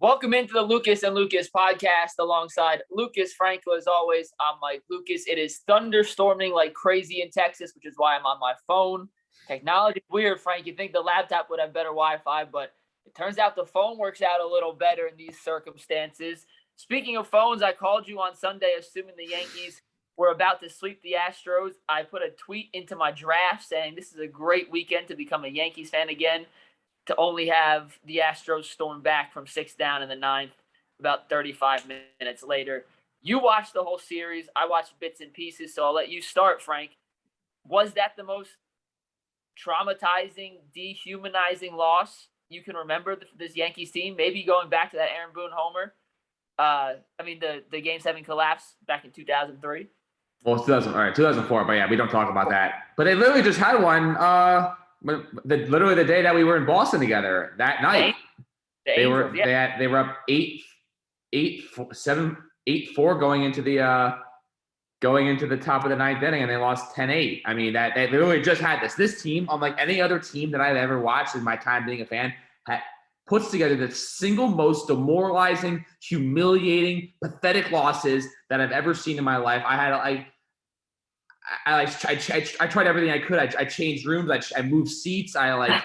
Welcome into the Lucas and Lucas podcast alongside Lucas Frankel. As always, I'm Mike Lucas. It is thunderstorming like crazy in Texas, which is why I'm on my phone. Technology weird, Frank. You think the laptop would have better Wi-Fi, but it turns out the phone works out a little better in these circumstances. Speaking of phones, I called you on Sunday assuming the Yankees were about to sweep the Astros. I put a tweet into my draft saying this is a great weekend to become a Yankees fan again, to only have the Astros storm back from 6 down in the 9th about 35 minutes later. You watched the whole series. I watched bits and pieces, so I'll let you start, Frank. Was that the most traumatizing, dehumanizing loss you can remember this Yankees team? Maybe going back to that Aaron Boone homer. The Game 7 collapse back in 2003. Well, 2004, but yeah, we don't talk about that. But they literally just had one literally the day that we were in Boston together that night. They were up 8-4 going into the top of the 9th inning, and they lost 10-8. I mean, that they literally just had this. This team, unlike any other team that I've ever watched in my time being a fan, puts together the single most demoralizing, humiliating, pathetic losses that I've ever seen in my life. I tried everything I could. I changed rooms. I moved seats. I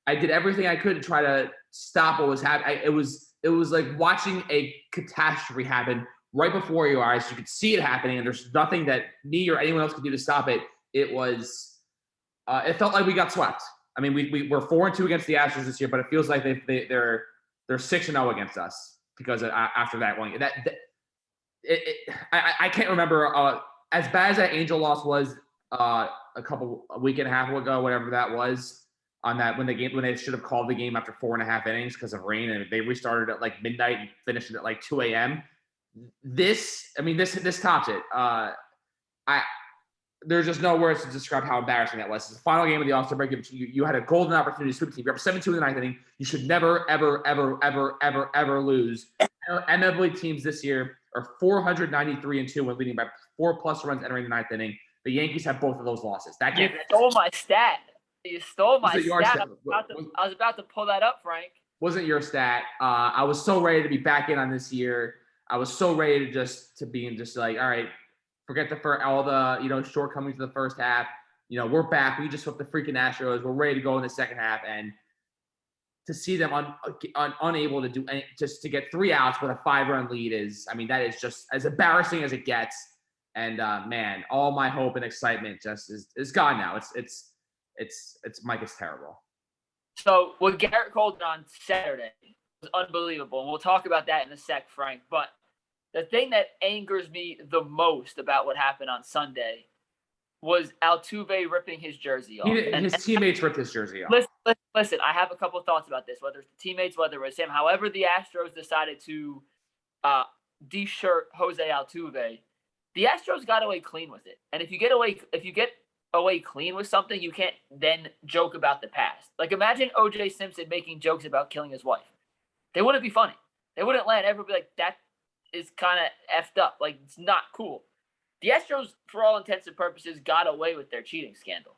did everything I could to try to stop what was happening. It was like watching a catastrophe happen right before your eyes. You could see it happening, and there's nothing that me or anyone else could do to stop it. It it felt like we got swept. I mean, we're 4-2 against the Astros this year, but it feels like they're 6-0 against us because after that one. I can't remember. As bad as that Angel loss was a week and a half ago, whatever that was, on that when they should have called the game after 4.5 innings because of rain, and they restarted at like midnight and finished it at like 2 a.m. This tops it. There's just no words to describe how embarrassing that was. It's the final game of the All-Star break. You had a golden opportunity to sweep the team. You're up 7-2 in the 9th inning. You should never, ever, ever, ever, ever, ever lose. MLB teams this year are 493-2 when leading by 4+ runs entering the 9th inning. The Yankees have both of those losses. You stole my stat. You stole my stat. I was about to pull that up, Frank. Wasn't your stat. I was so ready to be back in on this year. I was so ready to be like, all right, forget all the shortcomings of the first half. We're back. We just swept the freaking Astros. We're ready to go in the second half, and to see them unable to do any, just to get 3 outs with a 5-run lead that is just as embarrassing as it gets. And man, all my hope and excitement just is gone now. It's Mike, it's terrible. So what Garrett Cole did on Saturday was unbelievable, and we'll talk about that in a sec, Frank. But the thing that angers me the most about what happened on Sunday was Altuve ripping his jersey off. His teammates ripped his jersey off. Listen, I have a couple of thoughts about this, whether it's the teammates, whether it was him. However, the Astros decided to de-shirt Jose Altuve, the Astros got away clean with it. And if you get away clean with something, you can't then joke about the past. Like, imagine O.J. Simpson making jokes about killing his wife. They wouldn't be funny. They wouldn't land. Everybody be like, that is kind of effed up. Like, it's not cool. The Astros, for all intents and purposes, got away with their cheating scandal.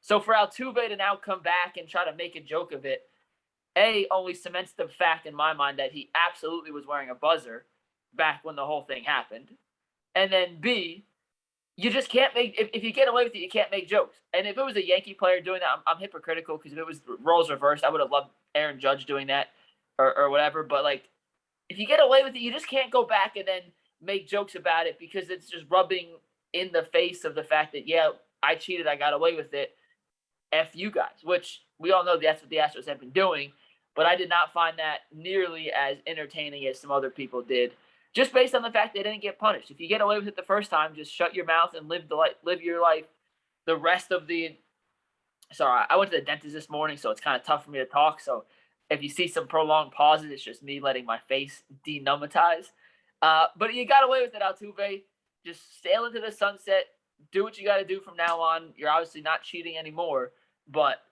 So for Altuve to now come back and try to make a joke of it, A, only cements the fact in my mind that he absolutely was wearing a buzzer back when the whole thing happened. And then B, you just can't make, if you get away with it, you can't make jokes. And if it was a Yankee player doing that, I'm hypocritical, because if it was roles reversed, I would have loved Aaron Judge doing that or whatever. But like, if you get away with it, you just can't go back and then make jokes about it, because it's just rubbing in the face of the fact that, yeah, I cheated, I got away with it. F you guys, which we all know that's what the Astros have been doing. But I did not find that nearly as entertaining as some other people did, just based on the fact they didn't get punished. If you get away with it the first time, just shut your mouth and live your life the rest of the – sorry, I went to the dentist this morning, so it's kind of tough for me to talk. So if you see some prolonged pauses, it's just me letting my face denummatize. But you got away with it, Altuve. Just sail into the sunset. Do what you got to do from now on. You're obviously not cheating anymore. But,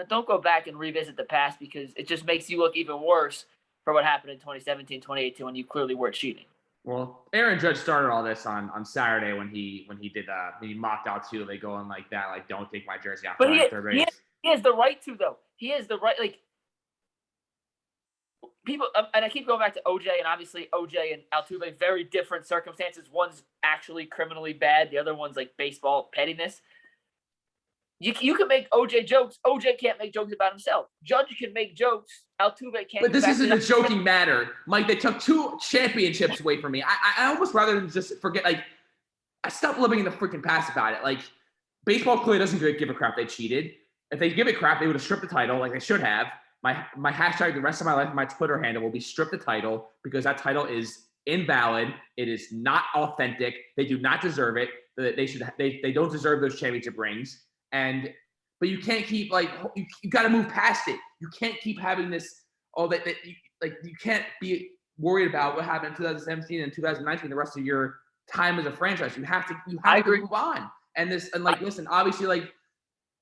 don't go back and revisit the past, because it just makes you look even worse for what happened in 2017, 2018, when you clearly were cheating. Well, Aaron Judge started all this on Saturday when he mocked Altuve going like that, like, don't take my jersey off. But he has the right to, though. He has the right. Like, people, and I keep going back to OJ, and obviously OJ and Altuve, very different circumstances. One's actually criminally bad, the other one's like baseball pettiness. You can make OJ jokes. OJ can't make jokes about himself. Judge can make jokes. Altuve can't. But this isn't a joking matter, Mike. They took 2 championships away from me. I almost rather than just forget. Like, I stopped living in the freaking past about it. Like, baseball clearly doesn't give a crap they cheated. If they give it crap, they would have stripped the title like they should have. My hashtag the rest of my life, my Twitter handle will be strip the title, because that title is invalid. It is not authentic. They do not deserve it. They don't deserve those championship rings. But you can't keep you got to move past it. You can't keep having this. You can't be worried about what happened in 2017 and 2019. The rest of your time as a franchise, you have to move on. Listen, obviously,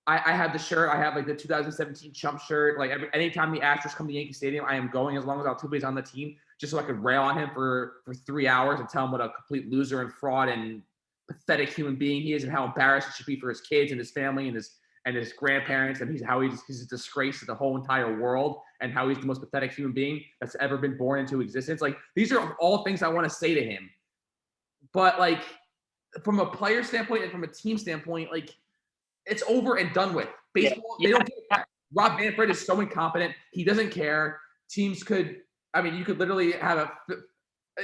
I have the shirt. I have the 2017 chump shirt. Anytime the Astros come to Yankee Stadium, I am going as long as Altuve is on the team, just so I could rail on him for 3 hours and tell him what a complete loser and fraud and pathetic human being he is, and how embarrassed it should be for his kids and his family and his grandparents, and he's a disgrace to the whole entire world, and how he's the most pathetic human being that's ever been born into existence. These are all things I want to say to him. But from a player standpoint and from a team standpoint, it's over and done with. Baseball, They don't care. Rob Manfred is so incompetent. He doesn't care. Teams could, you could literally have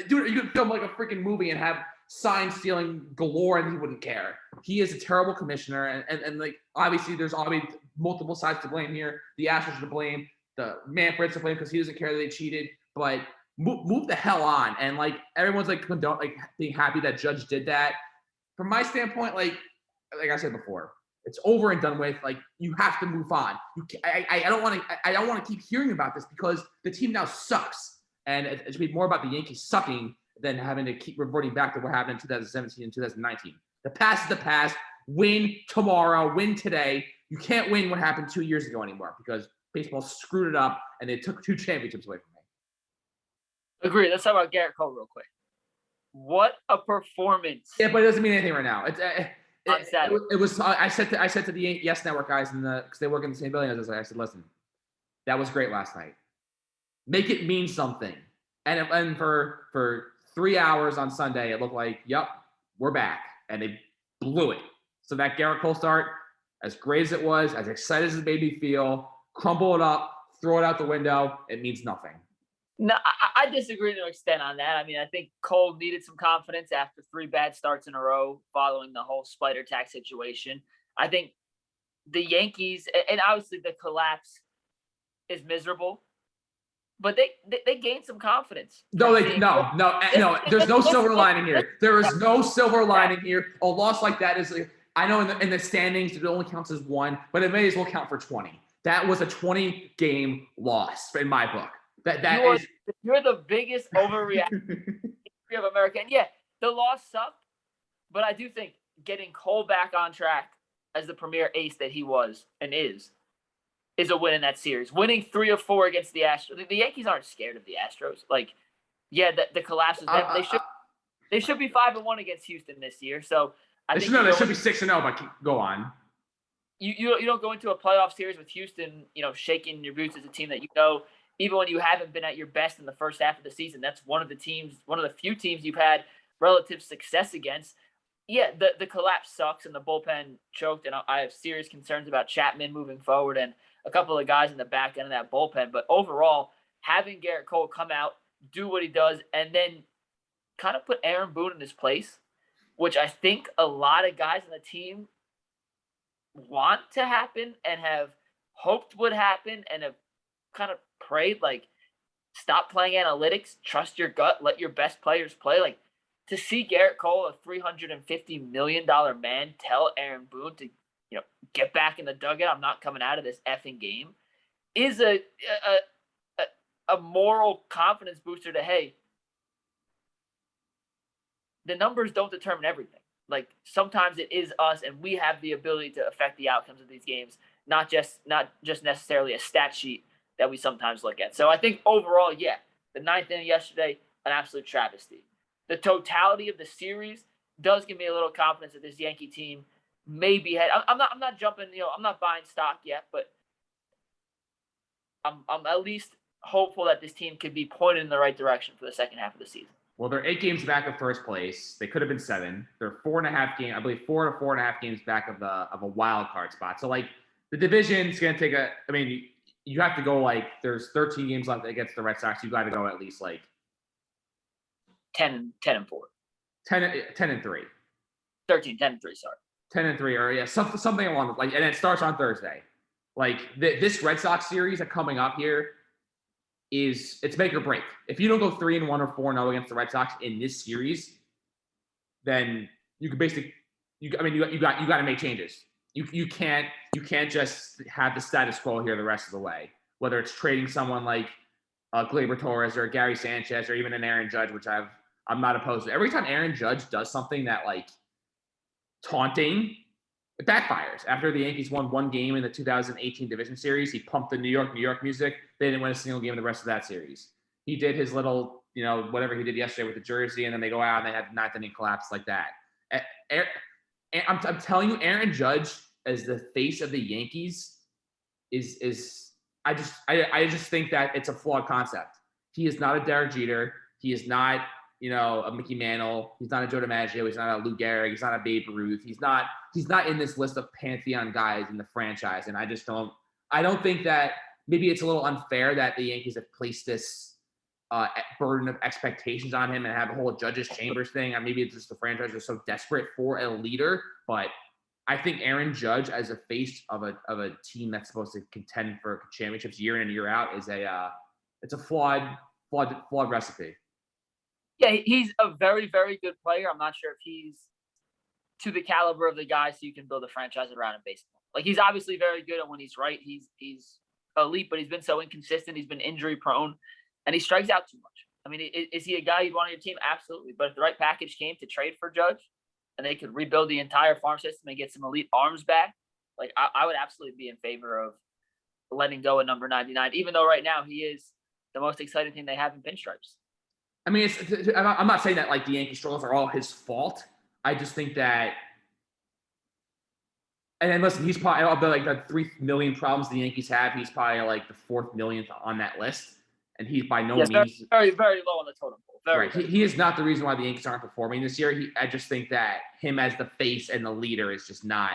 you could film a freaking movie and have sign stealing galore, and he wouldn't care. He is a terrible commissioner, and obviously there's multiple sides to blame here. The Astros are to blame, the Manfred's to blame because he doesn't care that they cheated. But move the hell on, and everyone's being happy that Judge did that. From my standpoint, like I said before, it's over and done with. You have to move on. I don't want to keep hearing about this, because the team now sucks, and it should be more about the Yankees sucking than having to keep reverting back to what happened in 2017 and 2019. The past is the past. Win tomorrow. Win today. You can't win what happened 2 years ago anymore, because baseball screwed it up and they took 2 championships away from me. Agree. Let's talk about Garrett Cole real quick. What a performance! Yeah, but it doesn't mean anything right now. It was. I said to the Yes Network guys because they work in the same building as us. I said, listen, that was great last night. Make it mean something. And for 3 hours on Sunday, it looked like, yep, we're back. And they blew it. So that Garrett Cole start, as great as it was, as excited as it made me feel, crumble it up, throw it out the window, it means nothing. No, I disagree to an extent on that. I think Cole needed some confidence after 3 bad starts in a row following the whole spider tack situation. I think the Yankees, and obviously the collapse is miserable, but they gained some confidence. No. There's no silver lining here. There is no silver lining here. A loss like that is, I know in the standings it only counts as 1, but it may as well count for 20. That was a 20-game loss in my book. You're the biggest overreaction of America. And yeah, the loss sucked, but I do think getting Cole back on track as the premier ace that he was and is a win in that series. Winning 3 of 4 against the Astros. The Yankees aren't scared of the Astros. The collapse is them. They should be 5-1 against Houston this year. So they should be 6-0. But go on. You don't go into a playoff series with Houston, shaking your boots as a team that even when you haven't been at your best in the first half of the season. That's one of the few teams you've had relative success against. Yeah, the collapse sucks and the bullpen choked, and I have serious concerns about Chapman moving forward and a couple of guys in the back end of that bullpen. But overall, having Garrett Cole come out, do what he does, and then kind of put Aaron Boone in his place, which I think a lot of guys on the team want to happen and have hoped would happen and have kind of prayed, stop playing analytics, trust your gut, let your best players play. To see Garrett Cole, a $350 million man, tell Aaron Boone to, get back in the dugout, I'm not coming out of this effing game, is a moral confidence booster to, hey, the numbers don't determine everything. Sometimes it is us, and we have the ability to affect the outcomes of these games, not just necessarily a stat sheet that we sometimes look at. So I think overall, yeah, the 9th inning yesterday, an absolute travesty. The totality of the series does give me a little confidence that this Yankee team may be ahead. I'm not jumping, I'm not buying stock yet, but I'm at least hopeful that this team could be pointed in the right direction for the second half of the season. Well, they're 8 games back of first place. They could have been 7. They're 4.5 games, I believe 4 to 4.5 games back of a wild card spot. So like the division's gonna take you have to go like there's 13 games left against the Red Sox. You got to go at least like 10 and 4. 10 and 3. 10 and 3, sorry. 10 and 3, or yeah, something along the like, and it starts on Thursday. Like this Red Sox series that coming up here it's make or break. If you don't go 3-1 or 4-0 against the Red Sox in this series, then you could basically you got to make changes. You can't just have the status quo here the rest of the way. Whether it's trading someone like Gleyber Torres or Gary Sanchez or even an Aaron Judge, which I'm not opposed to. Every time Aaron Judge does something that like taunting, it backfires. After the Yankees won 1 game in the 2018 division series, he pumped the New York music. They didn't win a single game in the rest of that series. He did his little, whatever he did yesterday with the jersey, and then they go out and they had 9th inning collapse like that. I'm telling you, Aaron Judge as the face of the Yankees I just think that it's a flawed concept. He is not a Derek Jeter. He is not a Mickey Mantle. He's not a Joe DiMaggio. He's not a Lou Gehrig. He's not a Babe Ruth. He's not in this list of pantheon guys in the franchise. And I don't think that maybe it's a little unfair that the Yankees have placed this burden of expectations on him and have a whole Judge's Chambers thing. Or maybe it's just the franchise is so desperate for a leader. But I think Aaron Judge as a face of a team that's supposed to contend for championships year in and year out is it's a flawed recipe. Yeah, he's a very, very good player. I'm not sure if he's to the caliber of the guys who you can build a franchise around in baseball. Like, he's obviously very good, and when he's right, he's elite, but he's been so inconsistent. He's been injury prone, and he strikes out too much. I mean, is he a guy you'd want on your team? Absolutely. But if the right package came to trade for Judge and they could rebuild the entire farm system and get some elite arms back, like I would absolutely be in favor of letting go of number 99, even though right now he is the most exciting thing they have in pinstripes. I mean, I'm not saying that like the Yankee struggles are all his fault. I just think that, and then listen, he's probably of the 3 million problems the Yankees have. He's probably like the 4th millionth on that list, and he's by no means very, very low on the totem pole. Very. He is not the reason why the Yankees aren't performing this year. I just think that him as the face and the leader is just not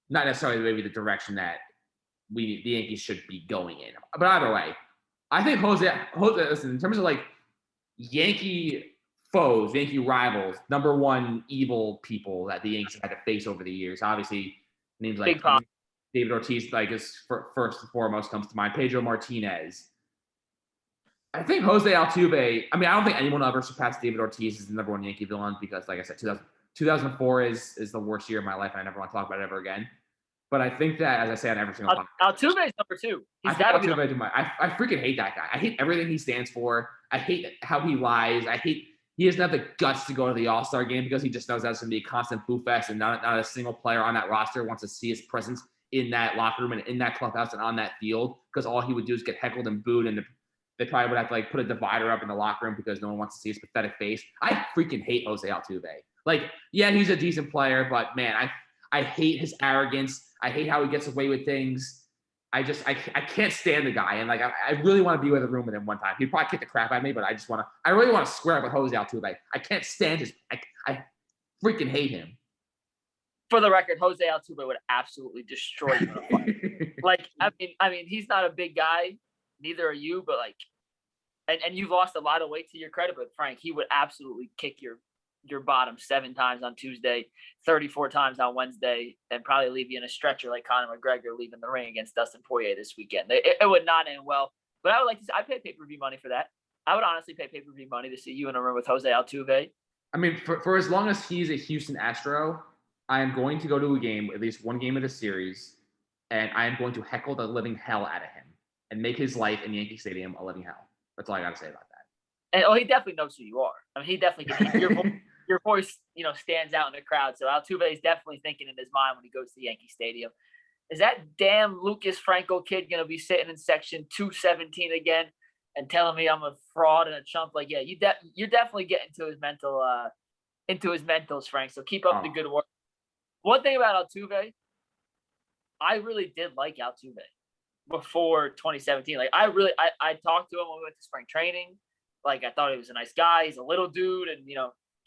necessarily maybe the direction that the Yankees should be going in. But either way, I think Jose, listen, in terms of like Yankee foes, Yankee rivals, number one evil people that the Yankees have had to face over the years. Obviously, names like David Ortiz, like is first and foremost comes to mind. Pedro Martinez. I think Jose Altuve. I mean, I don't think anyone will ever surpass David Ortiz as the number one Yankee villain because, like I said, 2004 is the worst year of my life, and I never want to talk about it ever again. But I think that, as I say on every single podcast, Altuve is number 2. I freaking hate that guy. I hate everything he stands for. I hate how he lies. He doesn't have the guts to go to the All-Star game because he just knows that's going to be a constant boo fest, and not a single player on that roster wants to see his presence in that locker room and in that clubhouse and on that field because all he would do is get heckled and booed, and they probably would have to like put a divider up in the locker room because no one wants to see his pathetic face. I freaking hate Jose Altuve. Like, yeah, he's a decent player, but man, I hate his arrogance. I hate how he gets away with things. I can't stand the guy. And like, I really want to be with a room with him one time. He'd probably kick the crap out of me, but I really want to square up with Jose Altuve. I can't stand I freaking hate him. For the record, Jose Altuve would absolutely destroy you. Like, I mean, he's not a big guy. Neither are you, but like, and you've lost a lot of weight to your credit, but Frank, he would absolutely kick your bottom 7 times on Tuesday, 34 times on Wednesday, and probably leave you in a stretcher like Conor McGregor leaving the ring against Dustin Poirier this weekend. It would not end well, but I would like to. I'd pay pay-per-view money for that. I would honestly pay pay-per-view money to see you in a room with Jose Altuve. I mean, for as long as he's a Houston Astro, I am going to go to a game, at least one game of the series, and I am going to heckle the living hell out of him and make his life in Yankee Stadium a living hell. That's all I got to say about that. And he definitely knows who you are. I mean, he definitely can. Your voice, stands out in the crowd. So Altuve is definitely thinking in his mind when he goes to Yankee Stadium, is that damn Lucas Frankel kid going to be sitting in section 217 again and telling me I'm a fraud and a chump? Like, yeah, you're definitely getting into his mentals, Frank. So keep up the good work. One thing about Altuve, I really did like Altuve. before 2017. Like I talked to him when we went to spring training. Like I thought he was a nice guy. He's a little dude, and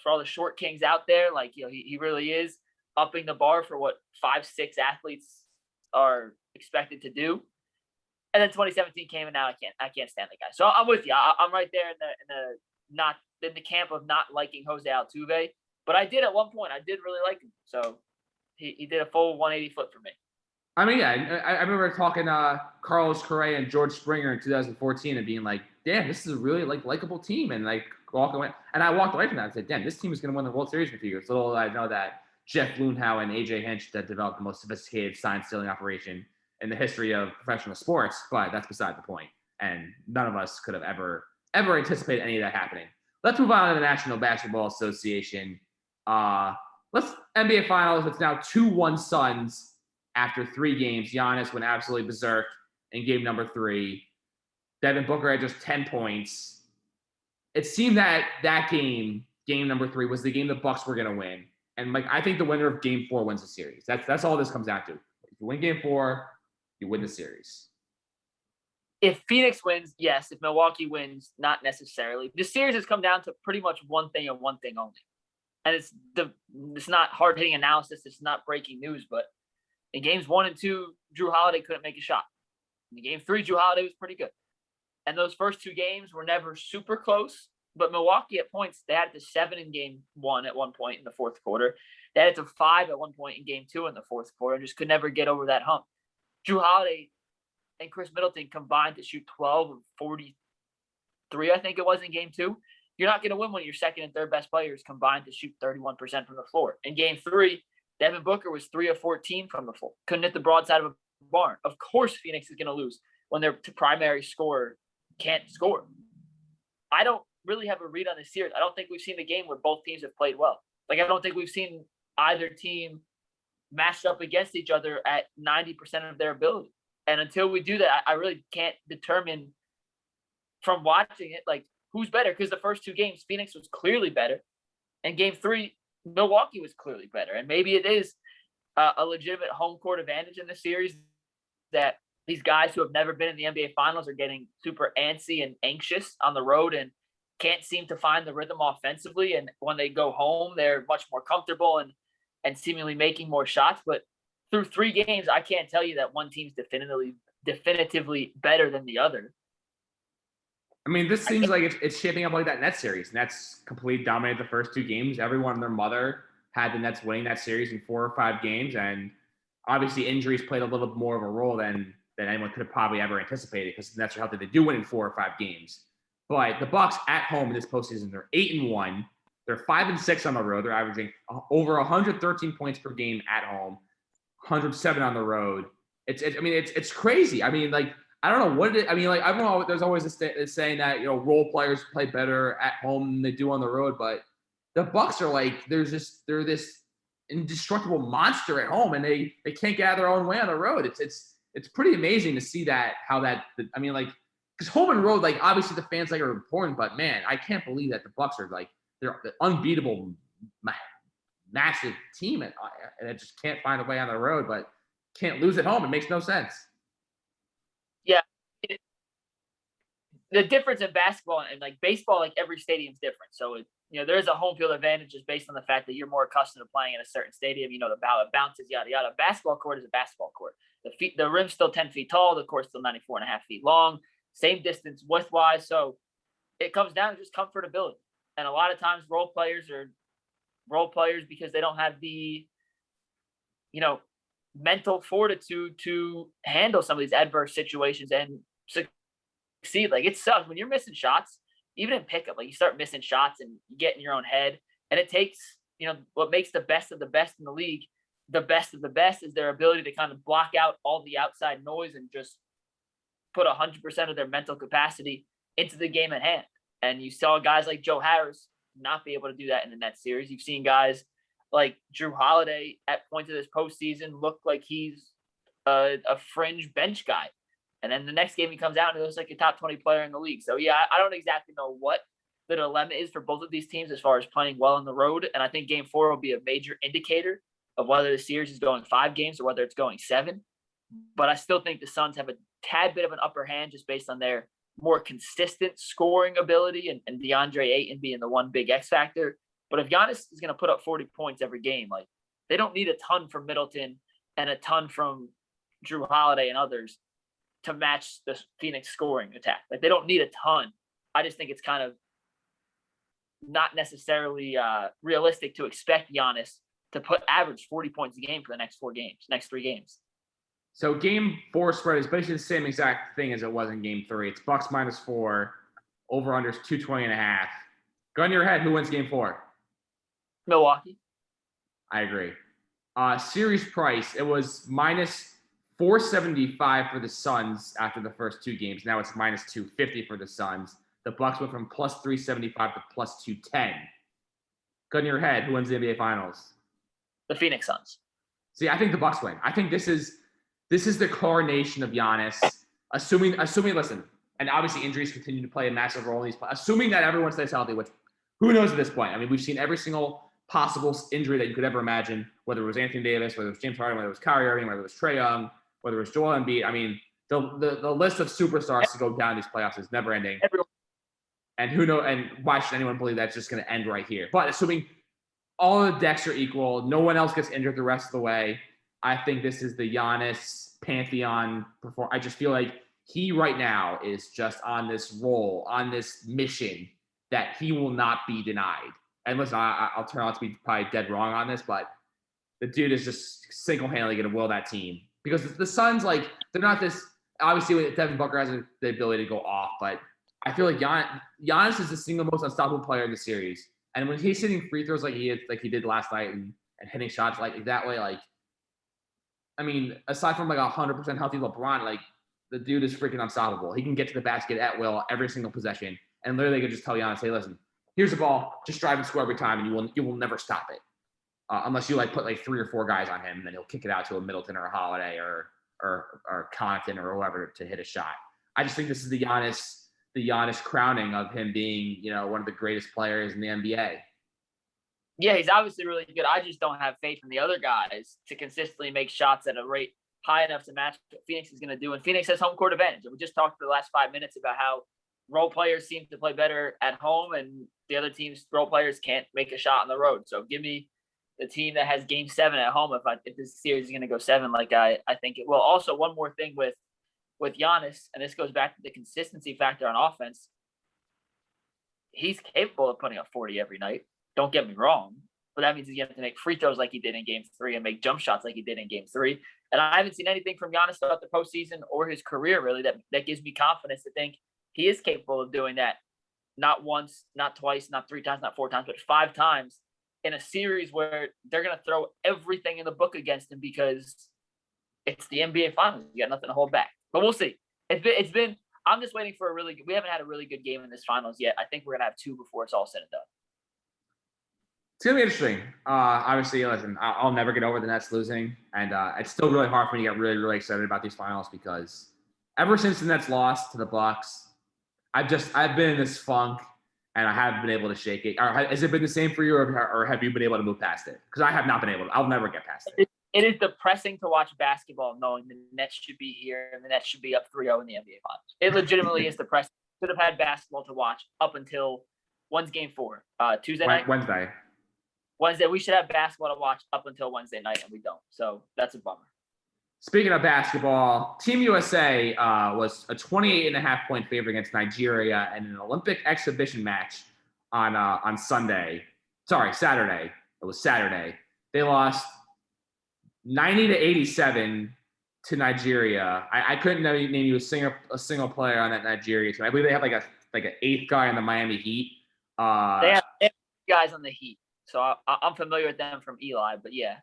for all the short kings out there, like he really is upping the bar for what 5'6" athletes are expected to do. And then 2017 came, and now I can't stand the guy. So I'm with you. I'm right there in the camp of not liking Jose Altuve, but I did at one point. I did really like him. So he did a full 180 flip for me. I mean, yeah, I remember talking Carlos Correa and George Springer in 2014 and being like, damn, this is a really likable team, and walking away. And I walked away from that and said, damn, this team is going to win the World Series in a few years. Little I know that Jeff Luhnow and AJ Hinch that developed the most sophisticated sign stealing operation in the history of professional sports, but that's beside the point. And none of us could have ever anticipated any of that happening. Let's move on to the National Basketball Association. Let's NBA Finals. It's now 2-1 Suns. After 3 games, Giannis went absolutely berserk in game number 3. Devin Booker had just 10 points. It seemed that game number 3, was the game the Bucks were going to win. And I think the winner of game 4 wins the series. That's all this comes down to. If you win game 4, you win the series. If Phoenix wins, yes. If Milwaukee wins, not necessarily. The series has come down to pretty much one thing and one thing only. And it's not hard-hitting analysis. It's not breaking news, but in games 1 and 2, Jrue Holiday couldn't make a shot. In game 3, Jrue Holiday was pretty good. And those first 2 games were never super close. But Milwaukee at points, they had it to 7 in game 1 at one point in the fourth quarter. They had it to 5 at one point in game 2 in the fourth quarter, and just could never get over that hump. Jrue Holiday and Chris Middleton combined to shoot 12 of 43, I think it was, in game 2. You're not going to win when your second and third best players combined to shoot 31% from the floor. In game 3, Devin Booker was 3 of 14 from the floor. Couldn't hit the broadside of a barn. Of course Phoenix is going to lose when their primary scorer can't score. I don't really have a read on this series. I don't think we've seen the game where both teams have played well. I don't think we've seen either team matched up against each other at 90% of their ability. And until we do that, I really can't determine from watching it, who's better. Because the first 2 games, Phoenix was clearly better. And game 3, Milwaukee was clearly better. And maybe it is a legitimate home court advantage in the series that these guys who have never been in the NBA Finals are getting super antsy and anxious on the road and can't seem to find the rhythm offensively. And when they go home, they're much more comfortable and seemingly making more shots. But through 3 games, I can't tell you that one team's definitively better than the other. I mean, this seems like it's shaping up like that Nets series. Nets completely dominated the first 2 games. Everyone and their mother had the Nets winning that series in 4 or 5 games. And obviously injuries played a little bit more of a role than anyone could have probably ever anticipated, because the Nets are healthy. They do win in 4 or 5 games. But the Bucks at home in this postseason, they're 8-1. They're 5-6 on the road. They're averaging over 113 points per game at home, 107 on the road. It's crazy. I mean, I don't know what it is. I mean, I don't know. There's always this saying that, role players play better at home than they do on the road. But the Bucks are they're this indestructible monster at home, and they can't get out of their own way on the road. It's pretty amazing to see because home and road, obviously the fans are important, but man, I can't believe that the Bucks are they're the unbeatable, massive team, and it just can't find a way on the road, but can't lose at home. It makes no sense. Yeah. The difference in basketball and baseball, every stadium's different. So, there is a home field advantage just based on the fact that you're more accustomed to playing in a certain stadium. The ball bounces, yada, yada. Basketball court is a basketball court. The rim's still 10 feet tall. The court's still 94.5 feet long. Same distance width-wise. So it comes down to just comfortability. And a lot of times role players are role players because they don't have the, mental fortitude to handle some of these adverse situations and succeed. It sucks when you're missing shots, even in pickup. You start missing shots and you get in your own head. And it takes, what makes the best of the best in the league the best of the best is their ability to kind of block out all the outside noise and just put 100% of their mental capacity into the game at hand. And you saw guys like Joe Harris not be able to do that in the Nets series. You've seen guys like Jrue Holiday at points of this postseason look like he's a fringe bench guy. And then the next game he comes out and he looks like a top 20 player in the league. So, yeah, I don't exactly know what the dilemma is for both of these teams as far as playing well on the road. And I think game 4 will be a major indicator of whether the series is going 5 games or whether it's going 7. But I still think the Suns have a tad bit of an upper hand just based on their more consistent scoring ability and DeAndre Ayton being the one big X factor. But if Giannis is going to put up 40 points every game, like they don't need a ton from Middleton and a ton from Drew Holiday and others to match the Phoenix scoring attack. Like they don't need a ton. I just think it's kind of not necessarily realistic to expect Giannis to average 40 points a game for the next 3 games. So game 4 spread is basically the same exact thing as it was in game 3. It's Bucks -4, over unders 220.5. Gun to your head, who wins game 4? Milwaukee. I agree. Series price, it was -475 for the Suns after the first 2 games. Now it's -250 for the Suns. The Bucks went from +375 to +210. Gun to your head, who wins the NBA Finals? The Phoenix Suns. See, I think the Bucks win. I think this is the coronation of Giannis. Assuming, listen, and obviously injuries continue to play a massive role in these. Assuming that everyone stays healthy, which who knows at this point? I mean, we've seen every single possible injury that you could ever imagine, whether it was Anthony Davis, whether it was James Harden, whether it was Kyrie Irving, whether it was Trae Young, whether it was Joel Embiid. I mean, the list of superstars to go down these playoffs is never ending. And who knows? And why should anyone believe that's just going to end right here? But assuming all the decks are equal, no one else gets injured the rest of the way, I think this is the Giannis pantheon I just feel like he right now is just on this roll, on this mission that he will not be denied. And listen, I'll turn out to be probably dead wrong on this, but the dude is just single-handedly going to will that team. Because the Suns, like, they're not this – obviously, Devin Booker has the ability to go off, but I feel like Giannis is the single most unstoppable player in the series. And when he's hitting free throws like he did last night and hitting shots like that way, like, I mean, aside from like 100% healthy LeBron, like the dude is freaking unstoppable. He can get to the basket at will every single possession, and literally they can just tell Giannis, "Hey, listen, here's the ball, just drive and score every time, and you will never stop it, unless you like put like 3 or 4 guys on him, and then he'll kick it out to a Middleton or a Holiday or Connaughton or whoever to hit a shot." I just think this is the Giannis crowning of him being, one of the greatest players in the NBA. Yeah, he's obviously really good. I just don't have faith in the other guys to consistently make shots at a rate high enough to match what Phoenix is going to do. And Phoenix has home court advantage. And we just talked for the last 5 minutes about how role players seem to play better at home and the other team's role players can't make a shot on the road. So give me the team that has game 7 at home if this series is going to go 7 like I think it will. Also, one more thing with Giannis, and this goes back to the consistency factor on offense. He's capable of putting up 40 every night. Don't get me wrong, but that means he's going to have to make free throws like he did in game 3 and make jump shots like he did in game 3. And I haven't seen anything from Giannis throughout the postseason or his career really that gives me confidence to think he is capable of doing that. Not once, not twice, not 3 times, not 4 times, but 5 times in a series where they're going to throw everything in the book against him because it's the NBA Finals. You got nothing to hold back. But we'll see. It's been. I'm just waiting for we haven't had a really good game in this Finals yet. I think we're gonna have 2 before it's all said and done. It's going to be interesting. Obviously, listen, I'll never get over the Nets losing. And it's still really hard for me to get really, really excited about these finals because ever since the Nets lost to the Bucks, I've been in this funk and I haven't been able to shake it. Has it been the same for you or have you been able to move past it? Because I have not been able to. I'll never get past it. It is depressing to watch basketball knowing the Nets should be here and the Nets should be up 3-0 in the NBA Finals. It legitimately is depressing. Should have had basketball to watch up until when's game 4? Tuesday night? Wednesday. We should have basketball to watch up until Wednesday night, and we don't. So that's a bummer. Speaking of basketball, Team USA was a 28.5-point favorite against Nigeria in an Olympic exhibition match on Saturday. It was Saturday. They lost 90-87 to Nigeria. I couldn't name you a single player on that Nigeria team. I believe they have like an 8th guy on the Miami Heat. They have guys on the Heat. So I'm familiar with them from Eli, but yeah.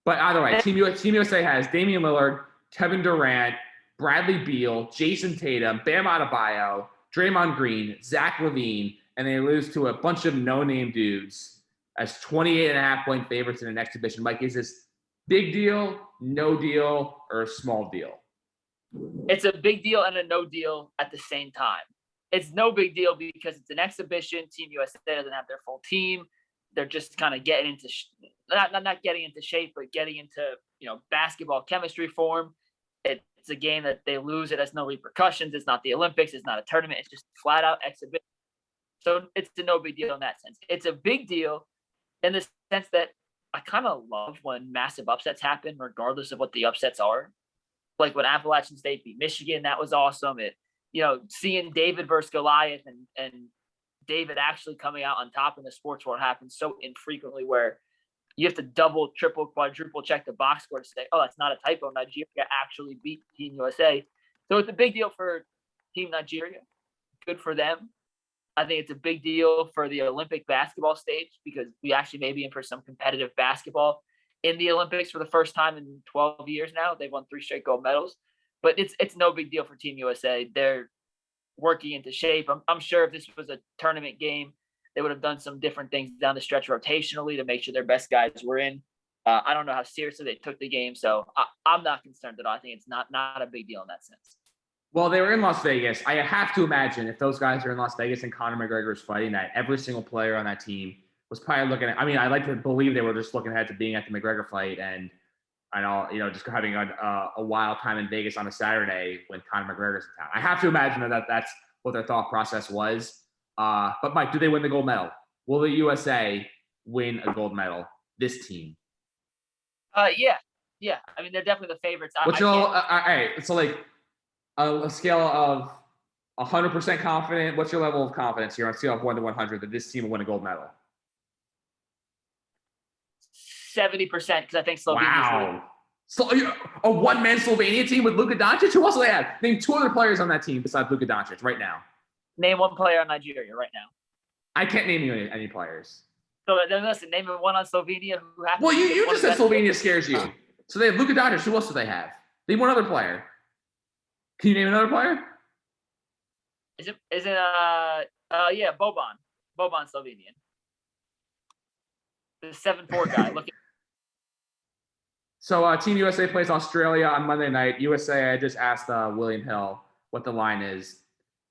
But either way, Team USA has Damian Lillard, Kevin Durant, Bradley Beal, Jason Tatum, Bam Adebayo, Draymond Green, Zach LaVine, and they lose to a bunch of no-name dudes as 28.5-point favorites in an exhibition. Mike, is this big deal, no deal, or a small deal? It's a big deal and a no deal at the same time. It's no big deal because it's an exhibition. Team USA doesn't have their full team. They're just kind of getting into not getting into shape, but getting into basketball chemistry form. It's It's a game that they lose. It has no repercussions. It's not the Olympics. It's not a tournament. It's just flat out exhibition. So it's a no big deal in that sense. It's a big deal in the sense that I kind of love when massive upsets happen, regardless of what the upsets are. Like when Appalachian State beat Michigan, that was awesome. Seeing David versus Goliath and David actually coming out on top in the sports world happens so infrequently where you have to double, triple, quadruple check the box score to say, oh, that's not a typo. Nigeria actually beat Team USA. So it's a big deal for Team Nigeria. Good for them. I think it's a big deal for the Olympic basketball stage because we actually may be in for some competitive basketball in the Olympics for the first time in 12 years now. They've won 3 straight gold medals. But it's no big deal for Team USA. They're working into shape. I'm sure if this was a tournament game, they would have done some different things down the stretch rotationally to make sure their best guys were in. I don't know how seriously they took the game, so I'm not concerned at all. I think it's not a big deal in that sense. Well, they were in Las Vegas. I have to imagine if those guys are in Las Vegas and Conor McGregor is fighting, that every single player on that team was probably looking at – I mean, I like to believe they were just looking ahead to being at the McGregor fight and just having a wild time in Vegas on a Saturday when Conor McGregor's in town. I have to imagine that's what their thought process was. But, Mike, do they win the gold medal? Will the USA win a gold medal, this team? Yeah. I mean, they're definitely the favorites. What's your all right, so, like, a scale of 100% confident, what's your level of confidence here on a scale of 1 to 100 that this team will win a gold medal? 70% because I think Slovenia's wow. So a one-man Slovenia team with Luka Doncic? Who else do they have? Name 2 other players on that team besides Luka Doncic right now. Name 1 player on Nigeria right now. I can't name you any players. So then listen, name 1 on Slovenia who happens. Well, you just said Slovenia scares you. So they have Luka Doncic. Who else do they have? Name 1 other player. Can you name another player? Yeah, Boban. Boban Slovenian. The 7'4" guy. Look. So Team USA plays Australia on Monday night. USA, I just asked William Hill what the line is.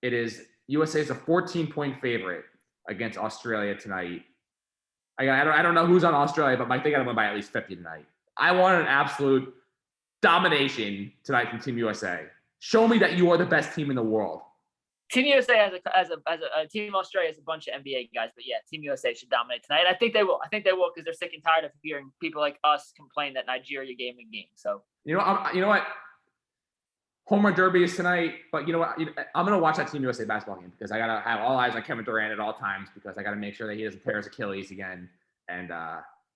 It is USA is a 14-point favorite against Australia tonight. I don't know who's on Australia, but they got to win by at least 50 tonight. I want an absolute domination tonight from Team USA. Show me that you are the best team in the world. Team USA as a Team Australia has a bunch of NBA guys, but yeah, Team USA should dominate tonight. I think they will. Because they're sick and tired of hearing people like us complain that Nigeria game and game. So you know what? Home run derby is tonight, but you know what? I'm gonna watch that Team USA basketball game because I gotta have all eyes on Kevin Durant at all times because I gotta make sure that he doesn't tear his Achilles again, and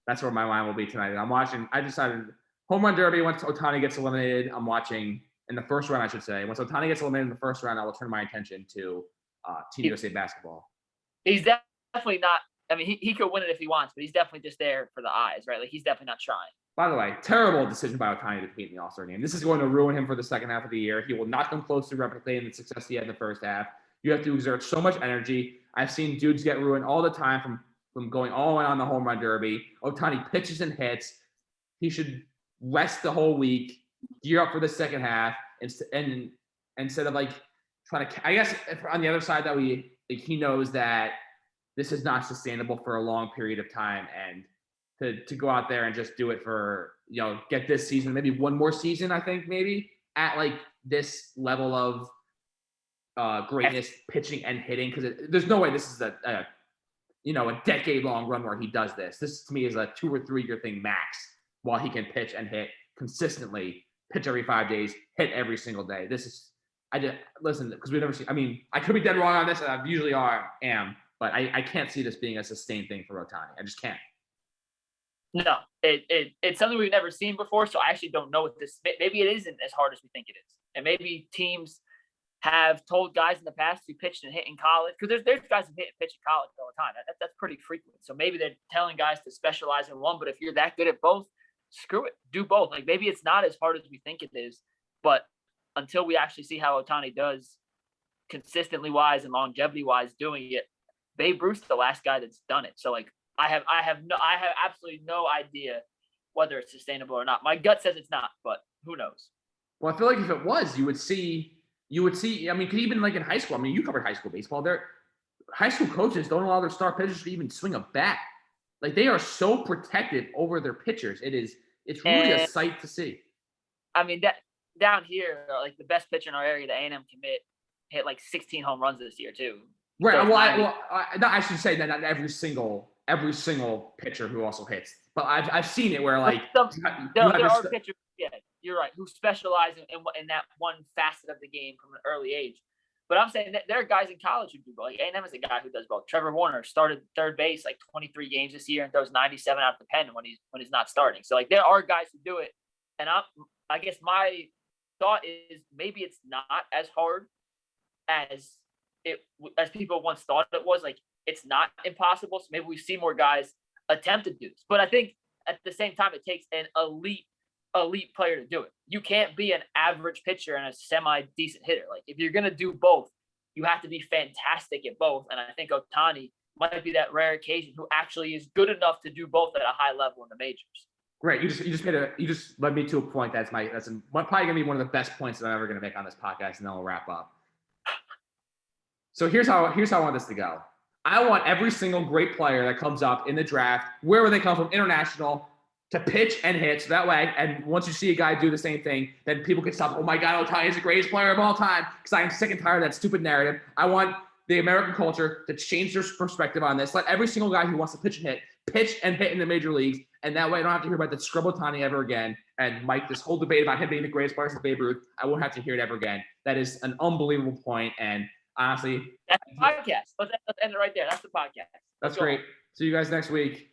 that's where my mind will be tonight. And I'm watching. I decided home run derby once Ohtani gets eliminated. I'm watching. In the first round, I should say. Once Ohtani gets eliminated in the first round, I will turn my attention to Team USA basketball. He's definitely not – I mean, he could win it if he wants, but he's definitely just there for the eyes, right? Like, he's definitely not trying. By the way, terrible decision by Ohtani to compete in the All-Star game. This is going to ruin him for the second half of the year. He will not come close to replicating the success he had in the first half. You have to exert so much energy. I've seen dudes get ruined all the time from going all in on the home run derby. Ohtani pitches and hits. He should rest the whole week, gear up for the second half, and instead of like trying to, I guess on the other side that he knows that this is not sustainable for a long period of time, and to go out there and just do it for, get this season, maybe one more season, I think maybe at like this level of greatness, pitching and hitting, because there's no way this is a decade-long run where he does this. This to me is a 2 or 3 year thing max, while he can pitch and hit consistently, pitch every 5 days, hit every single day. This is, listen, because we've never seen, I mean, I could be dead wrong on this, and I usually am, but I can't see this being a sustained thing for Ohtani. I just can't. No, it's something we've never seen before, so I actually don't know what this, maybe it isn't as hard as we think it is. And maybe teams have told guys in the past who pitched and hit in college, because there's guys who hit and pitch in college all the time. That's pretty frequent. So maybe they're telling guys to specialize in one, but if you're that good at both, screw it, do both. Like, maybe it's not as hard as we think it is, but until we actually see how Ohtani does consistently wise and longevity wise doing it, Babe Ruth's the last guy that's done it. So like, I have absolutely no idea whether it's sustainable or not. My gut says it's not, but who knows? Well, I feel like if it was, you would see, I mean, even like in high school, I mean, you covered high school baseball. High school coaches don't allow their star pitchers to even swing a bat. Like, they are so protective over their pitchers. It's really a sight to see. I mean, down here, like the best pitcher in our area, the A&M commit, hit like 16 home runs this year too. Right. I should say that not every single pitcher who also hits, but I've seen it where like there are pitchers, yeah, you're right, who specialize in that one facet of the game from an early age. But I'm saying that there are guys in college who do both. Like A&M is a guy who does both. Trevor Warner started third base like 23 games this year and throws 97 out of the pen when he's not starting. So like there are guys who do it, and I guess my thought is maybe it's not as hard as people once thought it was. Like it's not impossible. So maybe we see more guys attempt to do this. But I think at the same time, it takes an elite player to do it. You can't be an average pitcher and a semi-decent hitter. Like if you're gonna do both, you have to be fantastic at both. And I think Ohtani might be that rare occasion who actually is good enough to do both at a high level in the majors. Great. You just led me to a point that's probably gonna be one of the best points that I'm ever gonna make on this podcast, and then we'll wrap up. So here's how I want this to go. I want every single great player that comes up in the draft, wherever they come from, international, to pitch and hit. So that way, and once you see a guy do the same thing, then people can stop, oh my God, Ohtani is the greatest player of all time, because I'm sick and tired of that stupid narrative. I want the American culture to change their perspective on this. Let every single guy who wants to pitch and hit in the major leagues, and that way I don't have to hear about the scrub Ohtani ever again. And Mike, this whole debate about him being the greatest player since Babe Ruth, I won't have to hear it ever again. That is an unbelievable point, and honestly, that's the podcast. Let's end it right there. That's the podcast. That's great. See you guys next week.